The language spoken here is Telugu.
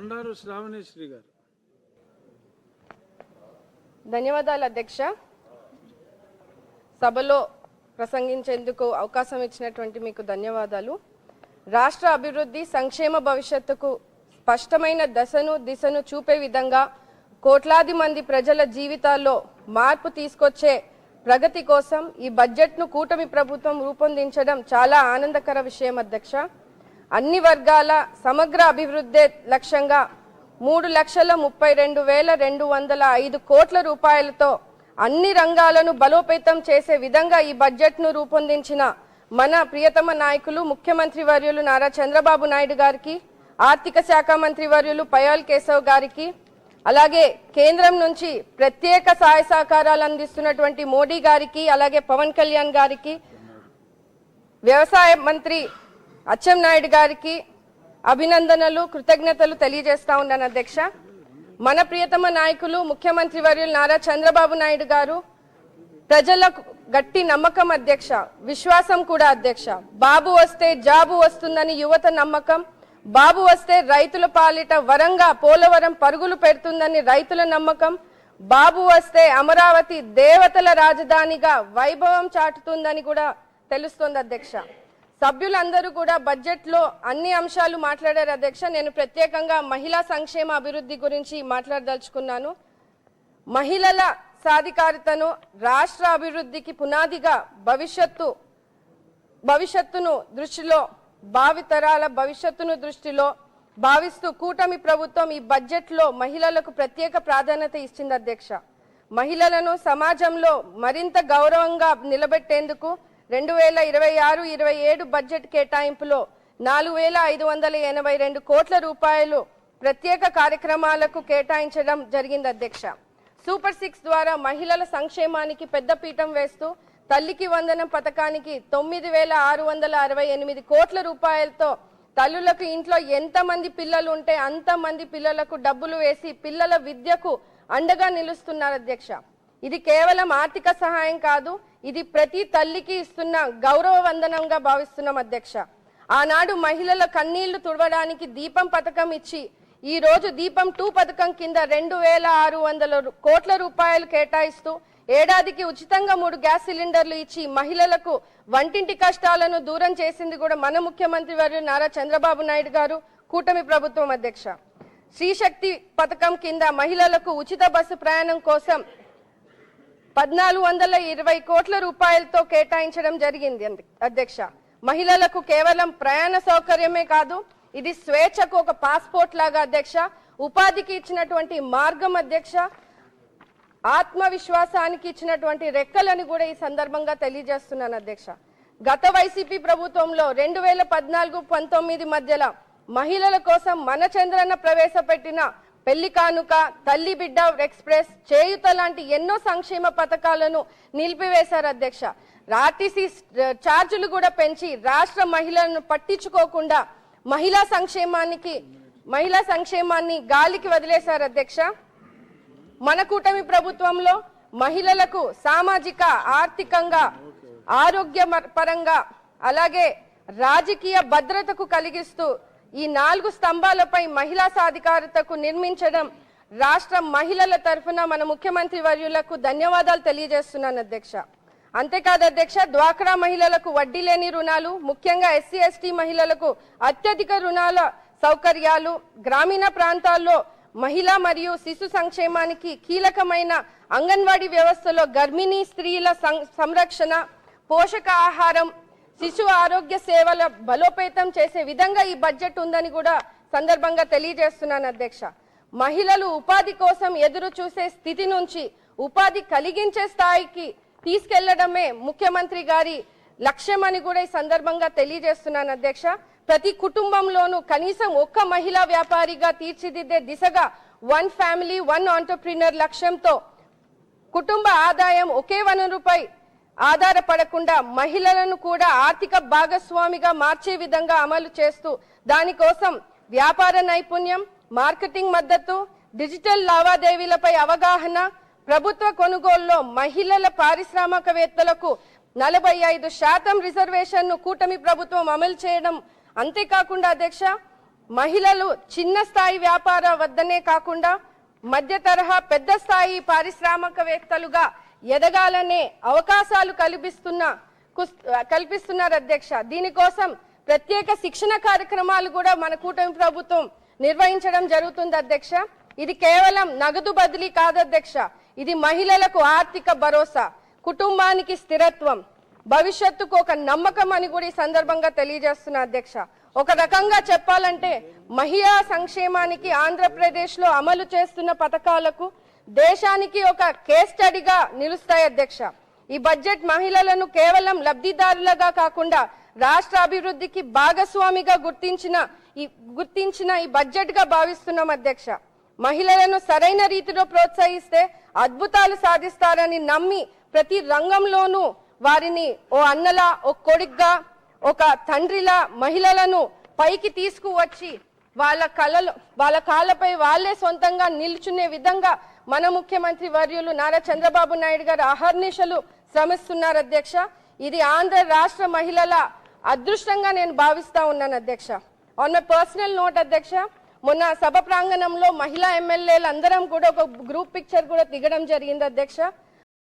బండారు శ్రావణేశ్వరి గారు. ధన్యవాదాలు అధ్యక్ష. సభలో ప్రసంగించేందుకు అవకాశం ఇచ్చినటువంటి మీకు ధన్యవాదాలు. రాష్ట్ర అభివృద్ధి సంక్షేమ భవిష్యత్తుకు స్పష్టమైన దిశను చూపే విధంగా కోట్లాది మంది ప్రజల జీవితాల్లో మార్పు తీసుకొచ్చే ప్రగతి కోసం ఈ బడ్జెట్ను కూటమి ప్రభుత్వం రూపొందించడం చాలా ఆనందకర విషయం అధ్యక్ష. అన్ని వర్గాల సమగ్ర అభివృద్ధి లక్ష్యంగా 3,32,205 కోట్ల రూపాయలతో అన్ని రంగాలను బలోపేతం చేసే విధంగా ఈ బడ్జెట్ను రూపొందించిన మన ప్రియతమ నాయకులు ముఖ్యమంత్రి వర్యులు నారా చంద్రబాబు నాయుడు గారికి, ఆర్థిక శాఖ మంత్రి వర్యులు పయాల్ కేశవ్ గారికి, అలాగే కేంద్రం నుంచి ప్రత్యేక సహాయ సహకారాలు అందిస్తున్నటువంటి మోడీ గారికి, అలాగే పవన్ కళ్యాణ్ గారికి, వ్యవసాయ మంత్రి అచ్చెన్నాయుడు గారికి అభినందనలు, కృతజ్ఞతలు తెలియజేస్తా ఉన్నాను అధ్యక్ష. మన ప్రియతమ నాయకులు ముఖ్యమంత్రి వర్యులు నారా చంద్రబాబు నాయుడు గారు ప్రజలకు గట్టి నమ్మకం అధ్యక్ష, విశ్వాసం కూడా అధ్యక్ష. బాబు వస్తే జాబు వస్తుందని యువత నమ్మకం, బాబు వస్తే రైతుల పాలిట వరంగా పోలవరం పరుగులు పెడుతుందని రైతుల నమ్మకం, బాబు వస్తే అమరావతి దేవతల రాజధానిగా వైభవం చాటుతుందని కూడా తెలుస్తోంది అధ్యక్ష. సభ్యులందరూ కూడా బడ్జెట్ లో అన్ని అంశాలు మాట్లాడారు అధ్యక్ష. నేను ప్రత్యేకంగా మహిళా సంక్షేమ అభివృద్ధి గురించి మాట్లాడదలుచుకున్నాను. మహిళల సాధికారితను రాష్ట్ర అభివృద్ధికి పునాదిగా భవిష్యత్తును దృష్టిలో భావితరాల భవిష్యత్తును దృష్టిలో భావిస్తూ కూటమి ప్రభుత్వం ఈ బడ్జెట్ లో మహిళలకు ప్రత్యేక ప్రాధాన్యత ఇచ్చింది అధ్యక్ష. మహిళలను సమాజంలో మరింత గౌరవంగా నిలబెట్టేందుకు 2026-27 బడ్జెట్ కేటాయింపులో 4,582 కోట్ల రూపాయలు ప్రత్యేక కార్యక్రమాలకు కేటాయించడం జరిగింది అధ్యక్ష. సూపర్ 6 ద్వారా మహిళల సంక్షేమానికి పెద్దపీఠం వేస్తూ తల్లికి వందనం పథకానికి 9,668 కోట్ల రూపాయలతో తల్లులకు ఇంట్లో ఎంతమంది పిల్లలు ఉంటే అంతమంది పిల్లలకు డబ్బులు వేసి పిల్లల విద్యకు అండగా నిలుస్తున్నారు అధ్యక్ష. ఇది కేవలం ఆర్థిక సహాయం కాదు, ఇది ప్రతి తల్లికి ఇస్తున్న గౌరవ వందనంగా భావిస్తున్నాం అధ్యక్ష. ఆనాడు మహిళల కన్నీళ్లు తుడవడానికి దీపం పథకం ఇచ్చి ఈ రోజు దీపం 2 పథకం కింద 2,600 కోట్ల రూపాయలు కేటాయిస్తూ ఏడాదికి ఉచితంగా 3 గ్యాస్ సిలిండర్లు ఇచ్చి మహిళలకు వంటింటి కష్టాలను దూరం చేసింది కూడా మన ముఖ్యమంత్రి వర్యులు నారా చంద్రబాబు నాయుడు గారు, కూటమి ప్రభుత్వం అధ్యక్ష. శ్రీశక్తి పథకం కింద మహిళలకు ఉచిత బస్సు ప్రయాణం కోసం 1,420 కోట్ల రూపాయలతో కేటాయించడం జరిగింది అధ్యక్ష. మహిళలకు కేవలం ప్రయాణ సౌకర్యమే కాదు, ఇది స్వేచ్ఛకు ఒక పాస్పోర్ట్ లాగా అధ్యక్ష, ఉపాధికి ఇచ్చినటువంటి మార్గం అధ్యక్ష, ఆత్మవిశ్వాసానికి ఇచ్చినటువంటి రెక్కలని కూడా ఈ సందర్భంగా తెలియజేస్తున్నాను అధ్యక్ష. గత వైసీపీ ప్రభుత్వంలో 2014-19 మధ్యలో మహిళల కోసం మన చంద్రన్న ప్రవేశపెట్టిన పెళ్లి కానుక, తల్లి బిడ్డ ఎక్స్ప్రెస్, చేయుత లాంటి ఎన్నో సంక్షేమ పథకాలను నిలిపివేశారు అధ్యక్ష. ఆర్టీసీ ఛార్జీలు కూడా పెంచి రాష్ట్ర మహిళలను పట్టించుకోకుండా మహిళా సంక్షేమాన్ని గాలికి వదిలేశారు అధ్యక్ష. మన కూటమి ప్రభుత్వంలో మహిళలకు సామాజిక, ఆర్థికంగా, ఆరోగ్య పరంగా అలాగే రాజకీయ భద్రతకు కలిగిస్తూ ఈ 4 స్తంభాలపై మహిళా సాధికారతకు నిర్మించడం రాష్ట్ర మహిళల తరఫున మన ముఖ్యమంత్రి వర్యులకు ధన్యవాదాలు తెలియజేస్తున్నాను అధ్యక్ష. అంతేకాదు అధ్యక్ష, డ్వాక్రా మహిళలకు వడ్డీ లేని రుణాలు, ముఖ్యంగా ఎస్సీ ఎస్టీ మహిళలకు అత్యధిక రుణాల సౌకర్యాలు, గ్రామీణ ప్రాంతాల్లో మహిళా మరియు శిశు సంక్షేమానికి కీలకమైన అంగన్వాడీ వ్యవస్థలో గర్భిణీ స్త్రీల సంరక్షణ, పోషకాహారం, శిశు ఆరోగ్య సేవల బలోపేతం చేసే విధంగా ఈ బడ్జెట్ ఉందని కూడా సందర్భంగా తెలియజేస్తున్నాను అధ్యక్ష. మహిళలు ఉపాధి కోసం ఎదురు చూసే స్థితి నుంచి ఉపాధి కలిగించే స్థాయికి తీసుకెళ్లడమే ముఖ్యమంత్రి గారి లక్ష్యం అని కూడా ఈ సందర్భంగా తెలియజేస్తున్నాను అధ్యక్ష. ప్రతి కుటుంబంలోనూ కనీసం ఒక్క మహిళా వ్యాపారిగా తీర్చిదిద్దే దిశగా 1 ఫ్యామిలీ 1 ఆంటర్‌ప్రెన్యూర్ లక్ష్యంతో కుటుంబ ఆదాయం ఒకే వనరుపై ఆధారపడకుండా మహిళలను కూడా ఆర్థిక భాగస్వామిగా మార్చే విధంగా అమలు చేస్తూ దానికోసం వ్యాపార నైపుణ్యం, మార్కెటింగ్ మద్దతు, డిజిటల్ లావాదేవీలపై అవగాహన, ప్రభుత్వ కొనుగోలులో మహిళల పారిశ్రామికవేత్తలకు 45% రిజర్వేషన్ ను కూటమి ప్రభుత్వం అమలు చేయడం, అంతేకాకుండా అధ్యక్ష మహిళలు చిన్న స్థాయి వ్యాపార వద్దనే కాకుండా మధ్య తరహా పెద్ద స్థాయి పారిశ్రామికవేత్తలుగా ఎదగాలనే అవకాశాలు కల్పిస్తున్నారు అధ్యక్ష. దీనికోసం ప్రత్యేక శిక్షణ కార్యక్రమాలు కూడా మన కూటమి ప్రభుత్వం నిర్వహించడం జరుగుతుంది అధ్యక్ష. ఇది కేవలం నగదు బదిలీ కాదు అధ్యక్ష, ఇది మహిళలకు ఆర్థిక భరోసా, కుటుంబానికి స్థిరత్వం, భవిష్యత్తుకు ఒక నమ్మకం అని కూడా ఈ సందర్భంగా తెలియజేస్తున్నా అధ్యక్ష. ఒక రకంగా చెప్పాలంటే మహిళా సంక్షేమానికి ఆంధ్రప్రదేశ్ లో అమలు చేస్తున్న పథకాలకు దేశానికి ఒక కేస్ స్టడీగా నిలుస్తాయి అధ్యక్ష. ఈ బడ్జెట్ మహిళలను కేవలం లబ్ధిదారులుగా కాకుండా రాష్ట్ర అభివృద్ధికి భాగస్వామిగా గుర్తించిన ఈ బడ్జెట్ గా భావిస్తున్నాం అధ్యక్ష. మహిళలను సరైన రీతిలో ప్రోత్సహిస్తే అద్భుతాలు సాధిస్తారని నమ్మి ప్రతి రంగంలోనూ వారిని ఓ అన్నలా, ఓ కొడుగ్గా, ఒక తండ్రిలా మహిళలను పైకి తీసుకువచ్చి వాళ్ళ కాళ్ళపై వాళ్ళే సొంతంగా నిల్చునే విధంగా మన ముఖ్యమంత్రి వర్యులు నారా చంద్రబాబు నాయుడు గారు అహర్నిశలు శ్రమిస్తున్నారు అధ్యక్ష. ఇది ఆంధ్ర రాష్ట్ర మహిళల అదృష్టంగా నేను భావిస్తా ఉన్నాను అధ్యక్ష. ఆన్ మై పర్సనల్ నోట్ అధ్యక్ష, మొన్న సభ ప్రాంగణంలో మహిళా ఎమ్మెల్యేలు అందరం కూడా ఒక గ్రూప్ పిక్చర్ కూడా దిగడం జరిగింది అధ్యక్ష.